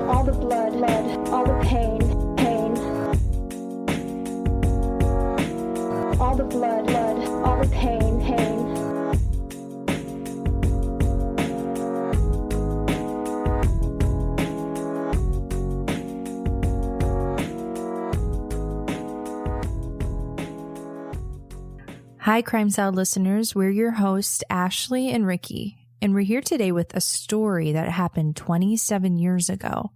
all the blood, all the pain, all the blood, all the pain. Hi, Crime Salad listeners. We're your hosts, Ashley and Ricky, and we're here today with a story that happened 27 years ago,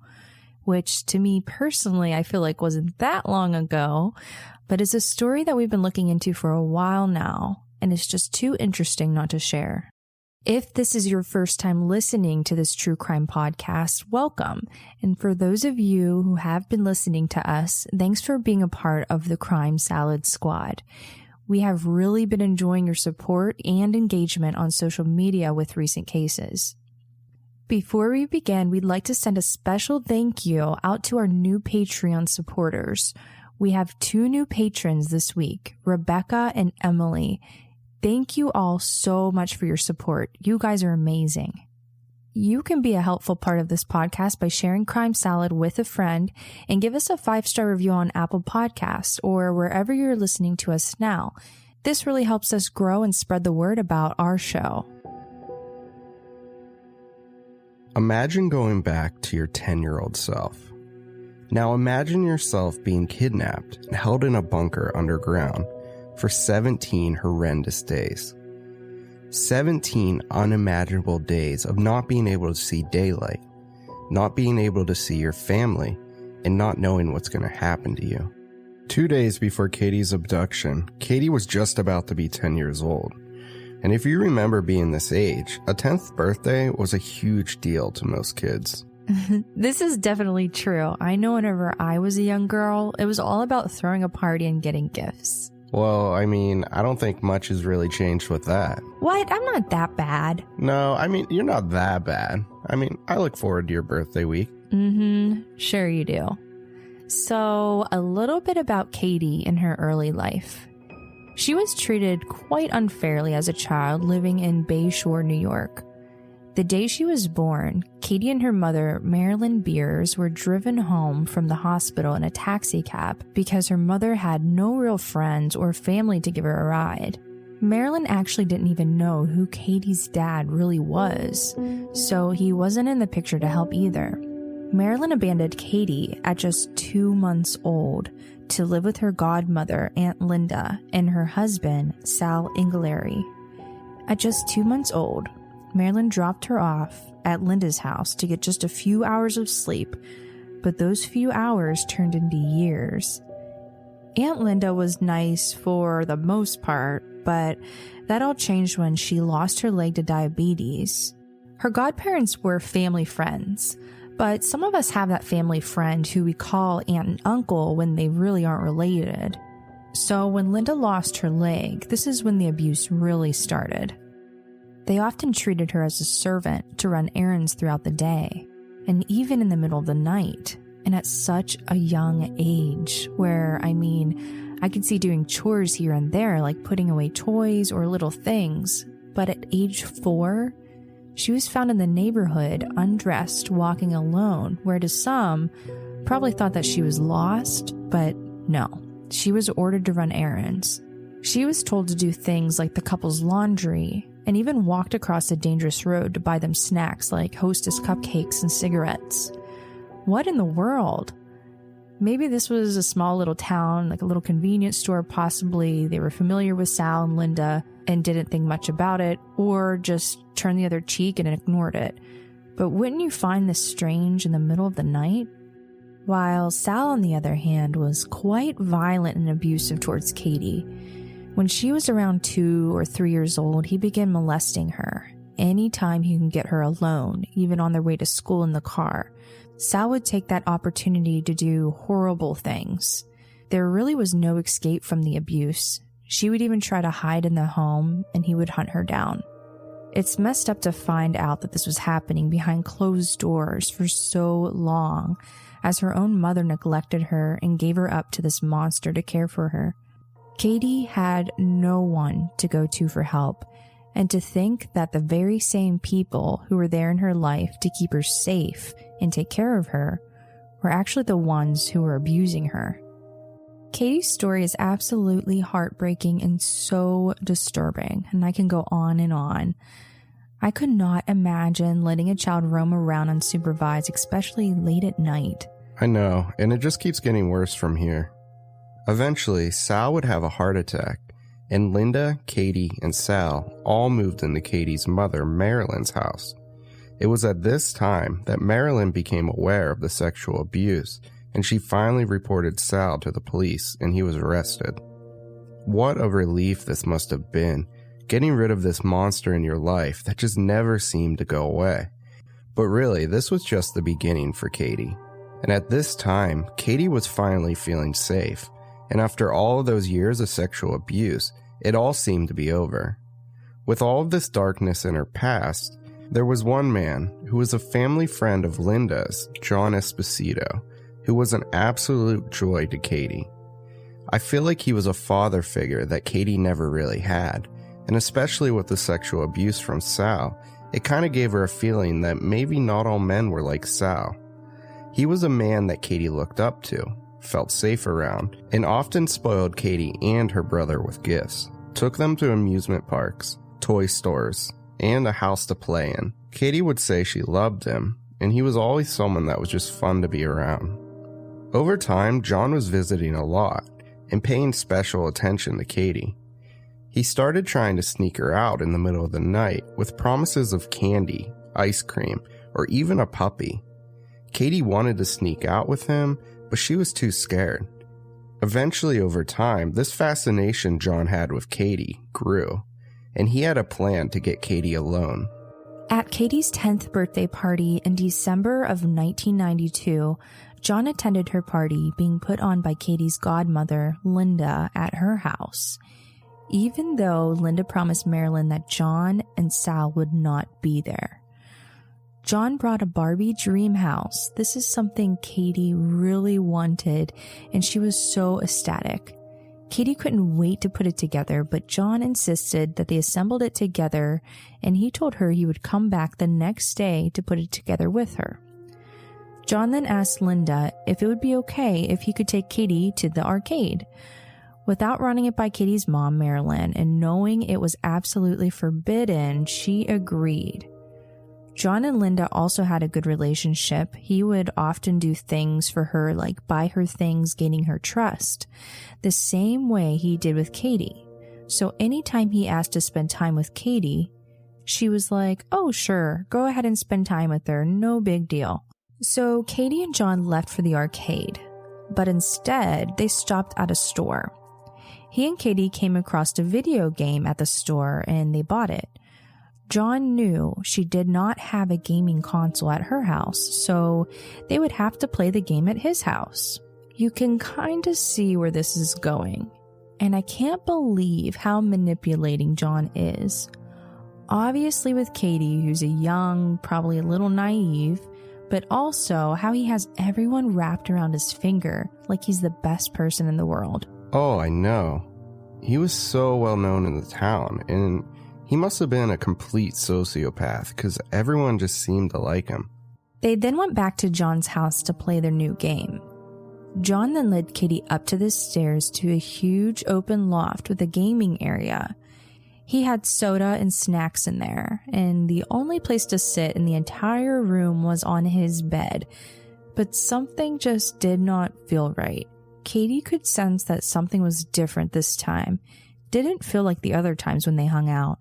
which to me personally, I feel like wasn't that long ago, but is a story that we've been looking into for a while now, and it's just too interesting not to share. If this is your first time listening to this true crime podcast, welcome. And for those of you who have been listening to us, thanks for being a part of the Crime Salad Squad. We have really been enjoying your support and engagement on social media with recent cases. Before we begin, we'd like to send a special thank you out to our new Patreon supporters. We have 2 new patrons this week, Rebecca and Emily. Thank you all so much for your support. You guys are amazing. You can be a helpful part of this podcast by sharing Crime Salad with a friend and give us a 5-star review on Apple Podcasts or wherever you're listening to us now. This really helps us grow and spread the word about our show. Imagine going back to your 10-year-old self. Now imagine yourself being kidnapped and held in a bunker underground for 17 horrendous days. 17 unimaginable days of not being able to see daylight, not being able to see your family, and not knowing what's going to happen to you. 2 days before Katie's abduction, Katie was just about to be 10 years old. And if you remember being this age, a 10th birthday was a huge deal to most kids. This is definitely true. I know whenever I was a young girl, it was all about throwing a party and getting gifts. Well, I mean, I don't think much has really changed with that. What? I'm not that bad. No, I mean, you're not that bad. I mean, I look forward to your birthday week. Sure you do. So, a little bit about Katie in her early life. She was treated quite unfairly as a child living in Bayshore, New York. The day she was born, Katie and her mother, Marilyn Beers, were driven home from the hospital in a taxi cab because her mother had no real friends or family to give her a ride. Marilyn actually didn't even know who Katie's dad really was, so he wasn't in the picture to help either. Marilyn abandoned Katie at just 2 months old to live with her godmother, Aunt Linda, and her husband, Sal Inglary. At just 2 months old, Marilyn dropped her off at Linda's house to get just a few hours of sleep, but those few hours turned into years. Aunt Linda was nice for the most part, but that all changed when she lost her leg to diabetes. Her godparents were family friends, but some of us have that family friend who we call aunt and uncle when they really aren't related. So when Linda lost her leg, this is when the abuse really started. They often treated her as a servant to run errands throughout the day, and even in the middle of the night, and at such a young age where, I could see doing chores here and there, like putting away toys or little things, but at age 4, she was found in the neighborhood, undressed, walking alone, where to some probably thought that she was lost, but no, she was ordered to run errands. She was told to do things like the couple's laundry, and even walked across a dangerous road to buy them snacks like Hostess cupcakes and cigarettes. What in the world? Maybe this was a small little town, like a little convenience store, possibly they were familiar with Sal and Linda and didn't think much about it, or just turned the other cheek and ignored it. But wouldn't you find this strange in the middle of the night? While Sal, on the other hand, was quite violent and abusive towards Katie. When she was around 2 or 3 years old, he began molesting her. Anytime he can get her alone, even on their way to school in the car, Sal would take that opportunity to do horrible things. There really was no escape from the abuse. She would even try to hide in the home, and he would hunt her down. It's messed up to find out that this was happening behind closed doors for so long, as her own mother neglected her and gave her up to this monster to care for her. Katie had no one to go to for help, and to think that the very same people who were there in her life to keep her safe and take care of her were actually the ones who were abusing her. Katie's story is absolutely heartbreaking and so disturbing, and I can go on and on. I could not imagine letting a child roam around unsupervised, especially late at night. I know, and it just keeps getting worse from here. Eventually, Sal would have a heart attack, and Linda, Katie, and Sal all moved into Katie's mother, Marilyn's house. It was at this time that Marilyn became aware of the sexual abuse, and she finally reported Sal to the police, and he was arrested. What a relief this must have been, getting rid of this monster in your life that just never seemed to go away. But really, this was just the beginning for Katie. And at this time, Katie was finally feeling safe, and after all of those years of sexual abuse, it all seemed to be over. With all of this darkness in her past, there was one man who was a family friend of Linda's, John Esposito, who was an absolute joy to Katie. I feel like he was a father figure that Katie never really had, and especially with the sexual abuse from Sal, it kind of gave her a feeling that maybe not all men were like Sal. He was a man that Katie looked up to, felt safe around, and often spoiled Katie and her brother with gifts, took them to amusement parks, toy stores, and a house to play in. Katie would say she loved him, and he was always someone that was just fun to be around. Over time, John was visiting a lot and paying special attention to Katie. He started trying to sneak her out in the middle of the night with promises of candy, ice cream, or even a puppy. Katie wanted to sneak out with him, but she was too scared. Eventually, over time, this fascination John had with Katie grew, and he had a plan to get Katie alone. At Katie's 10th birthday party in December of 1992, John attended her party being put on by Katie's godmother, Linda, at her house. Even though Linda promised Marilyn that John and Sal would not be there. John brought a Barbie dream house. This is something Katie really wanted, and she was so ecstatic. Katie couldn't wait to put it together, but John insisted that they assembled it together, and he told her he would come back the next day to put it together with her. John then asked Linda if it would be okay if he could take Katie to the arcade. Without running it by Katie's mom, Marilyn, and knowing it was absolutely forbidden, she agreed. John and Linda also had a good relationship. He would often do things for her, like buy her things, gaining her trust, the same way he did with Katie. So anytime he asked to spend time with Katie, she was like, oh sure, go ahead and spend time with her, no big deal. So Katie and John left for the arcade, but instead they stopped at a store. He and Katie came across a video game at the store and they bought it. John knew she did not have a gaming console at her house, so they would have to play the game at his house. You can kind of see where this is going, and I can't believe how manipulating John is. Obviously with Katie, who's a young, probably a little naive, but also how he has everyone wrapped around his finger like he's the best person in the world. Oh, I know. He was so well known in the town, and he must have been a complete sociopath because everyone just seemed to like him. They then went back to John's house to play their new game. John then led Katie up to the stairs to a huge open loft with a gaming area. He had soda and snacks in there, and the only place to sit in the entire room was on his bed. But something just did not feel right. Katie could sense that something was different this time. Didn't feel like the other times when they hung out.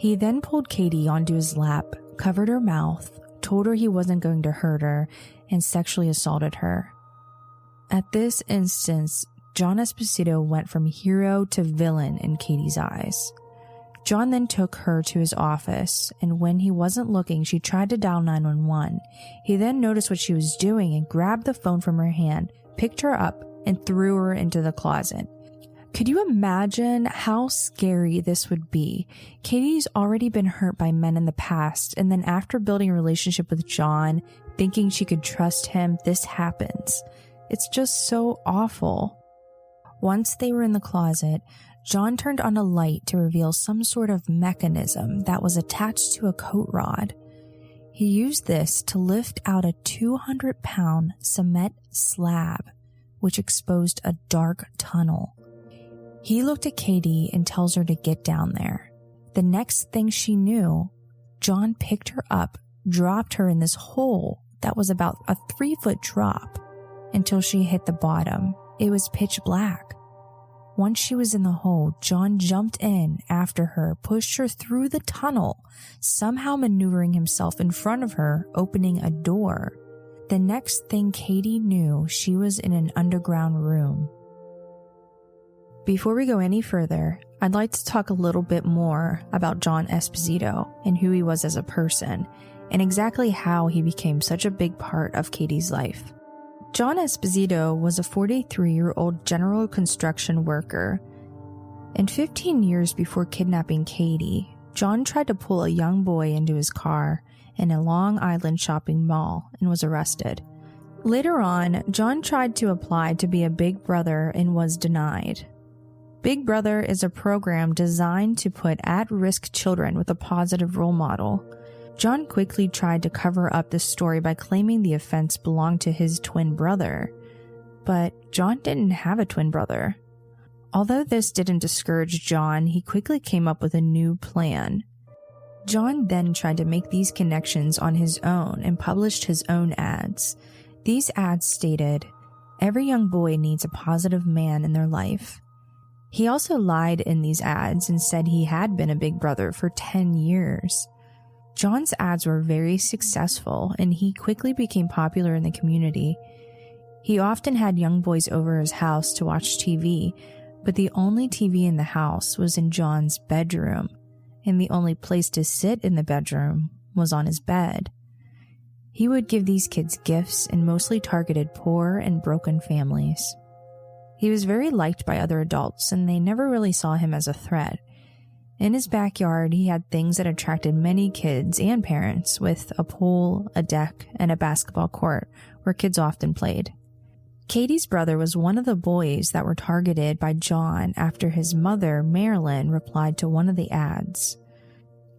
He then pulled Katie onto his lap, covered her mouth, told her he wasn't going to hurt her, and sexually assaulted her. At this instance, John Esposito went from hero to villain in Katie's eyes. John then took her to his office, and when he wasn't looking, she tried to dial 911. He then noticed what she was doing and grabbed the phone from her hand, picked her up, and threw her into the closet. Could you imagine how scary this would be? Katie's already been hurt by men in the past, and then after building a relationship with John, thinking she could trust him, this happens. It's just so awful. Once they were in the closet, John turned on a light to reveal some sort of mechanism that was attached to a coat rod. He used this to lift out a 200-pound cement slab, which exposed a dark tunnel. He looked at Katie and tells her to get down there. The next thing she knew, John picked her up, dropped her in this hole that was about a 3-foot drop until she hit the bottom. It was pitch black. Once she was in the hole, John jumped in after her, pushed her through the tunnel, somehow maneuvering himself in front of her, opening a door. The next thing Katie knew, she was in an underground room. Before we go any further, I'd like to talk a little bit more about John Esposito and who he was as a person, and exactly how he became such a big part of Katie's life. John Esposito was a 43-year-old general construction worker. And 15 years before kidnapping Katie, John tried to pull a young boy into his car in a Long Island shopping mall and was arrested. Later on, John tried to apply to be a Big Brother and was denied. Big Brother is a program designed to put at-risk children with a positive role model. John quickly tried to cover up the story by claiming the offense belonged to his twin brother. But John didn't have a twin brother. Although this didn't discourage John, he quickly came up with a new plan. John then tried to make these connections on his own and published his own ads. These ads stated, "Every young boy needs a positive man in their life." He also lied in these ads and said he had been a Big Brother for 10 years. John's ads were very successful, and he quickly became popular in the community. He often had young boys over his house to watch TV, but the only TV in the house was in John's bedroom, and the only place to sit in the bedroom was on his bed. He would give these kids gifts and mostly targeted poor and broken families. He was very liked by other adults, and they never really saw him as a threat. In his backyard, he had things that attracted many kids and parents, with a pool, a deck, and a basketball court where kids often played. Katie's brother was one of the boys that were targeted by John after his mother, Marilyn, replied to one of the ads.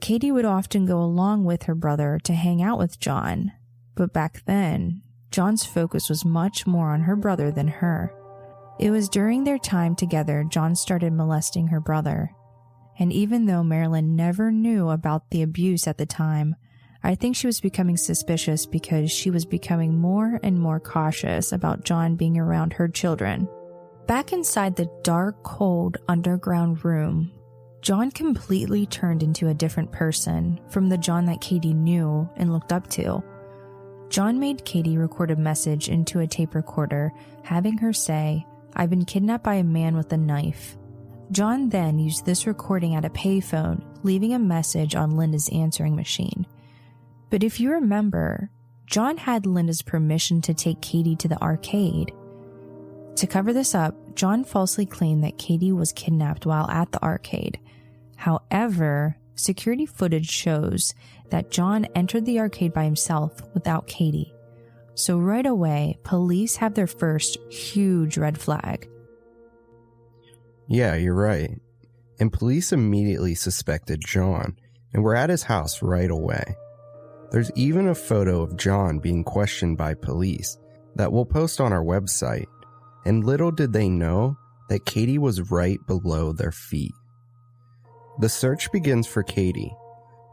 Katie would often go along with her brother to hang out with John, but back then, John's focus was much more on her brother than her. It was during their time together John started molesting her brother. And even though Marilyn never knew about the abuse at the time, I think she was becoming suspicious because she was becoming more and more cautious about John being around her children. Back inside the dark, cold, underground room, John completely turned into a different person from the John that Katie knew and looked up to. John made Katie record a message into a tape recorder, having her say, "I've been kidnapped by a man with a knife." John then used this recording at a payphone, leaving a message on Linda's answering machine. But if you remember, John had Linda's permission to take Katie to the arcade. To cover this up, John falsely claimed that Katie was kidnapped while at the arcade. However, security footage shows that John entered the arcade by himself without Katie. So right away, police have their first huge red flag. Yeah, you're right. And police immediately suspected John and were at his house right away. There's even a photo of John being questioned by police that we'll post on our website, and little did they know that Katie was right below their feet. The search begins for Katie.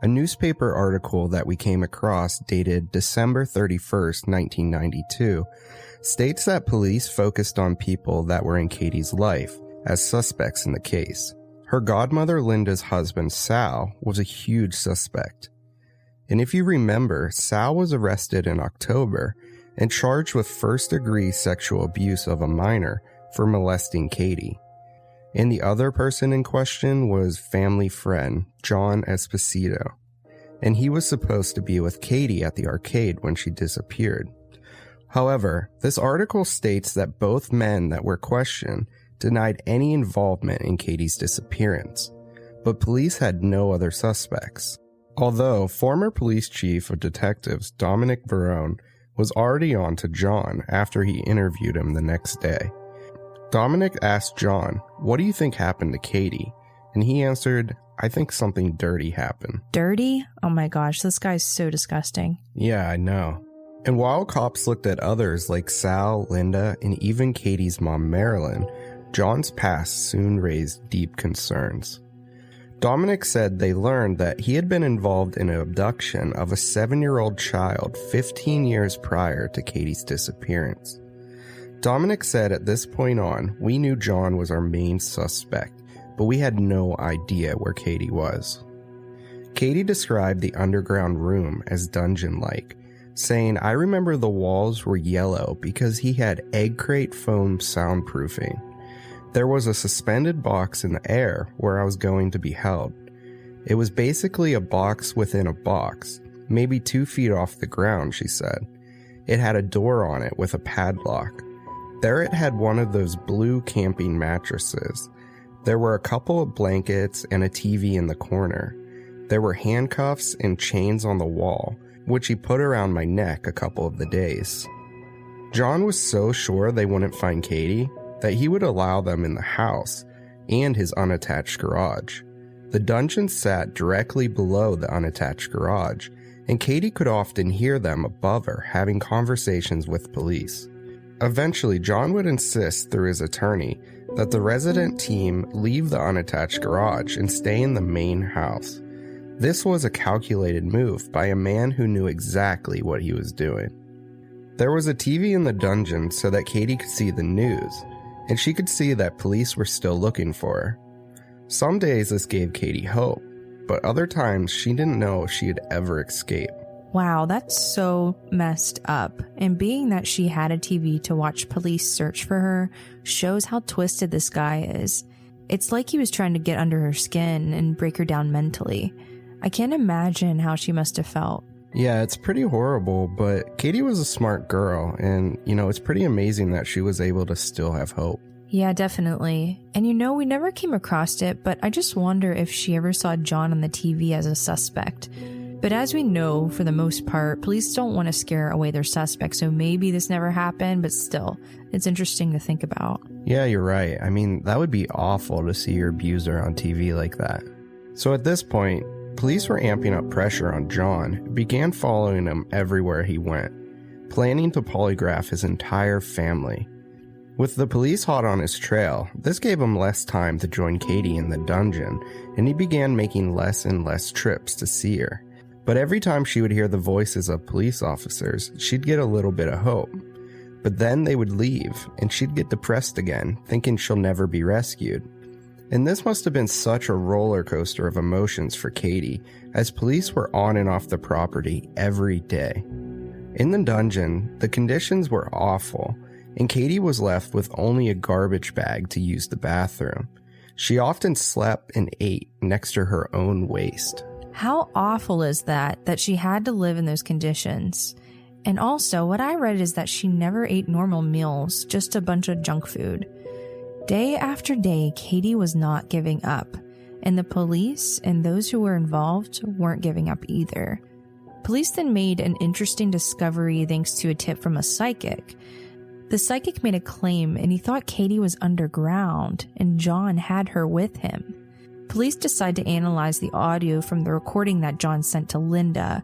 A newspaper article that we came across dated December 31st, 1992, states that police focused on people that were in Katie's life as suspects in the case. Her godmother Linda's husband, Sal, was a huge suspect. And if you remember, Sal was arrested in October and charged with first-degree sexual abuse of a minor for molesting Katie. And the other person in question was family friend, John Esposito. And he was supposed to be with Katie at the arcade when she disappeared. However, this article states that both men that were questioned denied any involvement in Katie's disappearance, but police had no other suspects. Although former police chief of detectives Dominic Verone was already on to John after he interviewed him the next day. Dominic asked John, "What do you think happened to Katie?" And he answered, I think something dirty happened. Dirty? Oh my gosh, this guy's so disgusting. Yeah, I know. And while cops looked at others like Sal, Linda, and even Katie's mom, Marilyn, John's past soon raised deep concerns. Dominic said they learned that he had been involved in an abduction of a 7-year-old child 15 years prior to Katie's disappearance. Dominic said at this point on, we knew John was our main suspect, but we had no idea where Katie was. Katie described the underground room as dungeon-like, saying, I remember the walls were yellow because he had egg crate foam soundproofing. There was a suspended box in the air where I was going to be held. It was basically a box within a box, maybe 2 feet off the ground, she said. It had a door on it with a padlock. There it had one of those blue camping mattresses. There were a couple of blankets and a TV in the corner. There were handcuffs and chains on the wall, which he put around my neck a couple of the days. John was so sure they wouldn't find Katie that he would allow them in the house and his unattached garage. The dungeon sat directly below the unattached garage, and Katie could often hear them above her having conversations with police. Eventually, John would insist through his attorney that the resident team leave the unattached garage and stay in the main house. This was a calculated move by a man who knew exactly what he was doing. There was a TV in the dungeon so that Katie could see the news, and she could see that police were still looking for her. Some days this gave Katie hope, but other times she didn't know if she'd ever escape. Wow, that's so messed up. And being that she had a TV to watch police search for her shows how twisted this guy is. It's like he was trying to get under her skin and break her down mentally. I can't imagine how she must have felt. Yeah, it's pretty horrible, but Katie was a smart girl, and, it's pretty amazing that she was able to still have hope. Yeah, definitely. And we never came across it, but I just wonder if she ever saw John on the TV as a suspect. But as we know, for the most part, police don't want to scare away their suspects, so maybe this never happened, but still, it's interesting to think about. Yeah, you're right. I mean, that would be awful to see your abuser on TV like that. So at this point, police were amping up pressure on John, who began following him everywhere he went, planning to polygraph his entire family. With the police hot on his trail, this gave him less time to join Katie in the dungeon, and he began making less and less trips to see her. But every time she would hear the voices of police officers, she'd get a little bit of hope. But then they would leave, and she'd get depressed again, thinking she'll never be rescued. And this must have been such a roller coaster of emotions for Katie, as police were on and off the property every day. In the dungeon, the conditions were awful, and Katie was left with only a garbage bag to use the bathroom. She often slept and ate next to her own waste. How awful is that she had to live in those conditions? And also, what I read is that she never ate normal meals, just a bunch of junk food. Day after day, Katie was not giving up, and the police and those who were involved weren't giving up either. Police then made an interesting discovery thanks to a tip from a psychic. The psychic made a claim and he thought Katie was underground and John had her with him. Police decided to analyze the audio from the recording that John sent to Linda,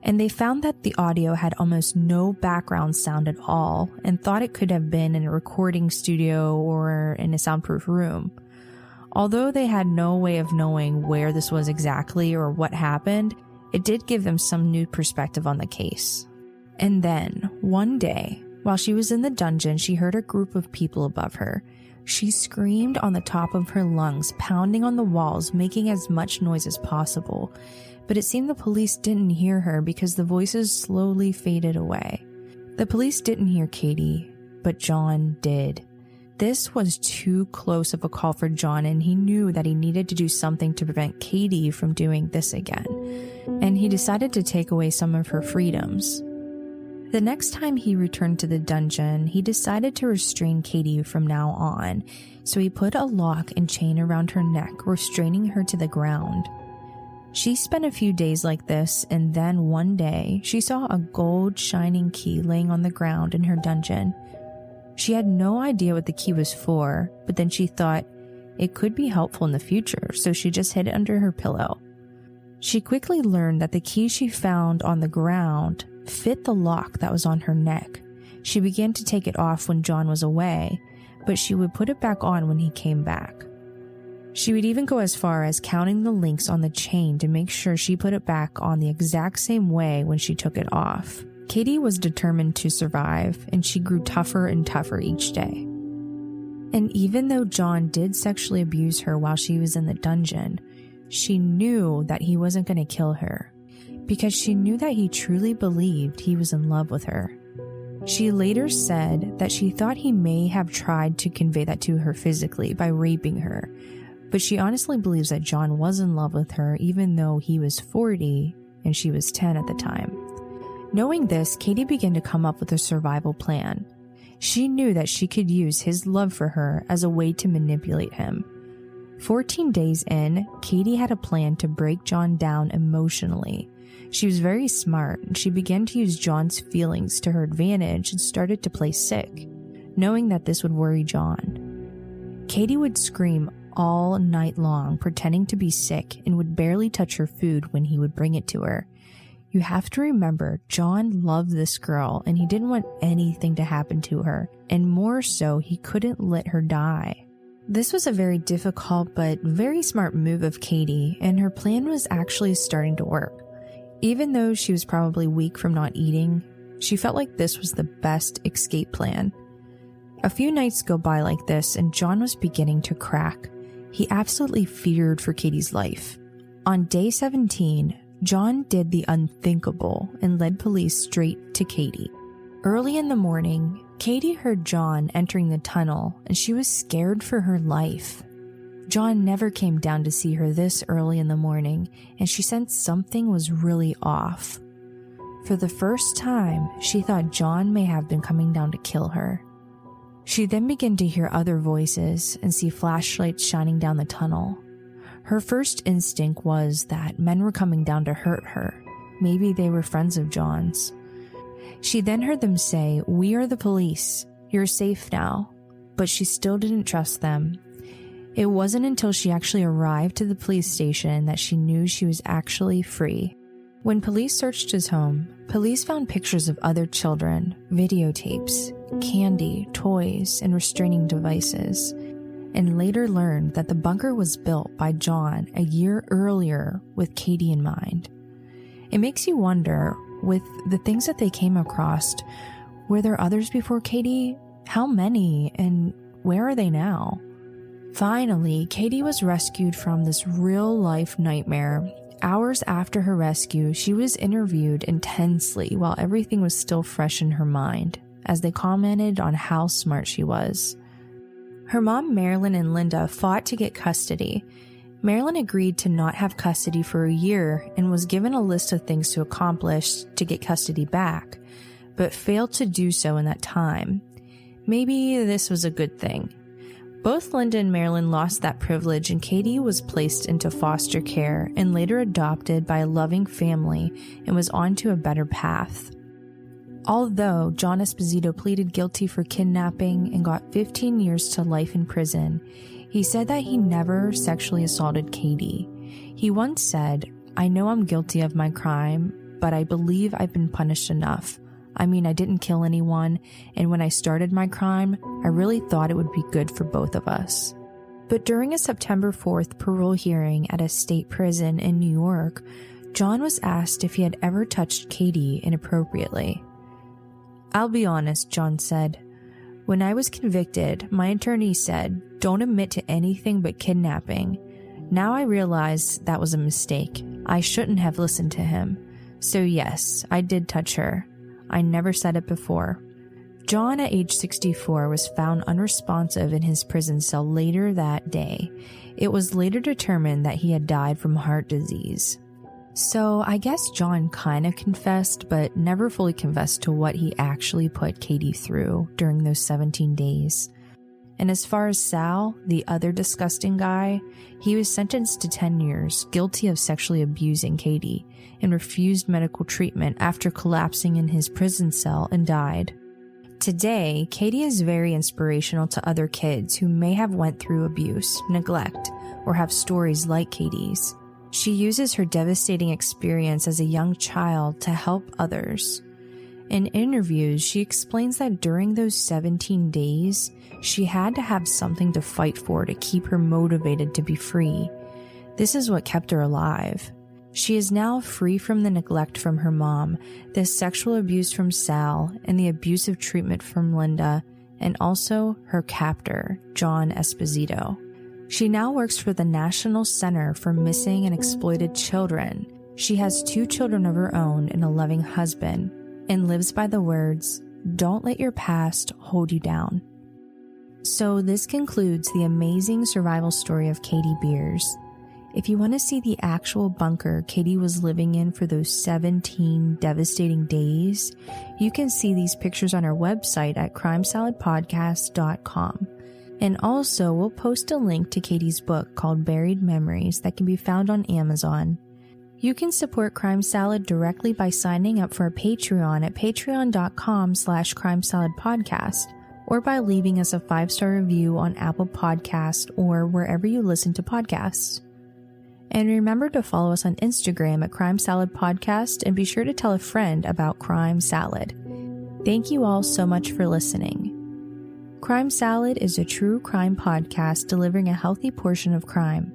and they found that the audio had almost no background sound at all and thought it could have been in a recording studio or in a soundproof room. Although they had no way of knowing where this was exactly or what happened, it did give them some new perspective on the case. And then, one day, while she was in the dungeon, she heard a group of people above her. She screamed on the top of her lungs, pounding on the walls, making as much noise as possible. But it seemed the police didn't hear her because the voices slowly faded away. The police didn't hear Katie, but John did. This was too close of a call for John, and he knew that he needed to do something to prevent Katie from doing this again. And he decided to take away some of her freedoms. The next time he returned to the dungeon, he decided to restrain Katie from now on, so he put a lock and chain around her neck, restraining her to the ground. She spent a few days like this, and then one day, she saw a gold shining key laying on the ground in her dungeon. She had no idea what the key was for, but then she thought, It could be helpful in the future, so she just hid it under her pillow. She quickly learned that the key she found on the ground fit the lock that was on her neck. She began to take it off when John was away, but she would put it back on when he came back. She would even go as far as counting the links on the chain to make sure she put it back on the exact same way when she took it off. Katie was determined to survive, and she grew tougher and tougher each day. And even though John did sexually abuse her while she was in the dungeon, she knew that he wasn't going to kill her, because she knew that he truly believed he was in love with her. She later said that she thought he may have tried to convey that to her physically by raping her, but she honestly believes that John was in love with her even though he was 40 and she was 10 at the time. Knowing this, Katie began to come up with a survival plan. She knew that she could use his love for her as a way to manipulate him. 14 days in, Katie had a plan to break John down emotionally. She was very smart, and she began to use John's feelings to her advantage and started to play sick, knowing that this would worry John. Katie would scream all night long, pretending to be sick, and would barely touch her food when he would bring it to her. You have to remember, John loved this girl, and he didn't want anything to happen to her, and more so, he couldn't let her die. This was a very difficult but very smart move of Katie, and her plan was actually starting to work. Even though she was probably weak from not eating, she felt like this was the best escape plan. A few nights go by like this, and John was beginning to crack. He absolutely feared for Katie's life. On day 17, John did the unthinkable and led police straight to Katie. Early in the morning, Katie heard John entering the tunnel, and she was scared for her life. John never came down to see her this early in the morning, and she sensed something was really off. For the first time, she thought John may have been coming down to kill her. She then began to hear other voices and see flashlights shining down the tunnel. Her first instinct was that men were coming down to hurt her. Maybe they were friends of John's. She then heard them say, "We are the police. You're safe now." But she still didn't trust them. It wasn't until she actually arrived to the police station that she knew she was actually free. When police searched his home, police found pictures of other children, videotapes, candy, toys, and restraining devices, and later learned that the bunker was built by John a year earlier with Katie in mind. It makes you wonder, with the things that they came across, were there others before Katie? How many, and where are they now? Finally, Katie was rescued from this real-life nightmare. Hours after her rescue, she was interviewed intensely while everything was still fresh in her mind, as they commented on how smart she was. Her mom, Marilyn, and Linda fought to get custody. Marilyn agreed to not have custody for a year and was given a list of things to accomplish to get custody back, but failed to do so in that time. Maybe this was a good thing. Both Linda and Marilyn lost that privilege, and Katie was placed into foster care and later adopted by a loving family and was on to a better path. Although John Esposito pleaded guilty for kidnapping and got 15 years to life in prison, he said that he never sexually assaulted Katie. He once said, "I know I'm guilty of my crime, but I believe I've been punished enough. I mean, I didn't kill anyone, and when I started my crime, I really thought it would be good for both of us." But during a September 4th parole hearing at a state prison in New York, John was asked if he had ever touched Katie inappropriately. "I'll be honest," John said. "When I was convicted, my attorney said, 'Don't admit to anything but kidnapping.' Now I realize that was a mistake. I shouldn't have listened to him. So yes, I did touch her. I never said it before." John, at age 64, was found unresponsive in his prison cell later that day. It was later determined that he had died from heart disease. So I guess John kind of confessed, but never fully confessed to what he actually put Katie through during those 17 days. And as far as Sal, the other disgusting guy, he was sentenced to 10 years, guilty of sexually abusing Katie, and refused medical treatment after collapsing in his prison cell and died. Today, Katie is very inspirational to other kids who may have went through abuse, neglect, or have stories like Katie's. She uses her devastating experience as a young child to help others. In interviews, she explains that during those 17 days, she had to have something to fight for to keep her motivated to be free. This is what kept her alive. She is now free from the neglect from her mom, the sexual abuse from Sal, and the abusive treatment from Linda, and also her captor, John Esposito. She now works for the National Center for Missing and Exploited Children. She has 2 children of her own and a loving husband, and lives by the words, "Don't let your past hold you down." So this concludes the amazing survival story of Katie Beers. If you want to see the actual bunker Katie was living in for those 17 devastating days, you can see these pictures on our website at crimesaladpodcast.com. And also, we'll post a link to Katie's book called Buried Memories that can be found on Amazon. You can support Crime Salad directly by signing up for a Patreon at patreon.com/crimesaladpodcast or by leaving us a 5-star review on Apple Podcasts or wherever you listen to podcasts. And remember to follow us on Instagram at Crime Salad Podcast and be sure to tell a friend about Crime Salad. Thank you all so much for listening. Crime Salad is a true crime podcast delivering a healthy portion of crime.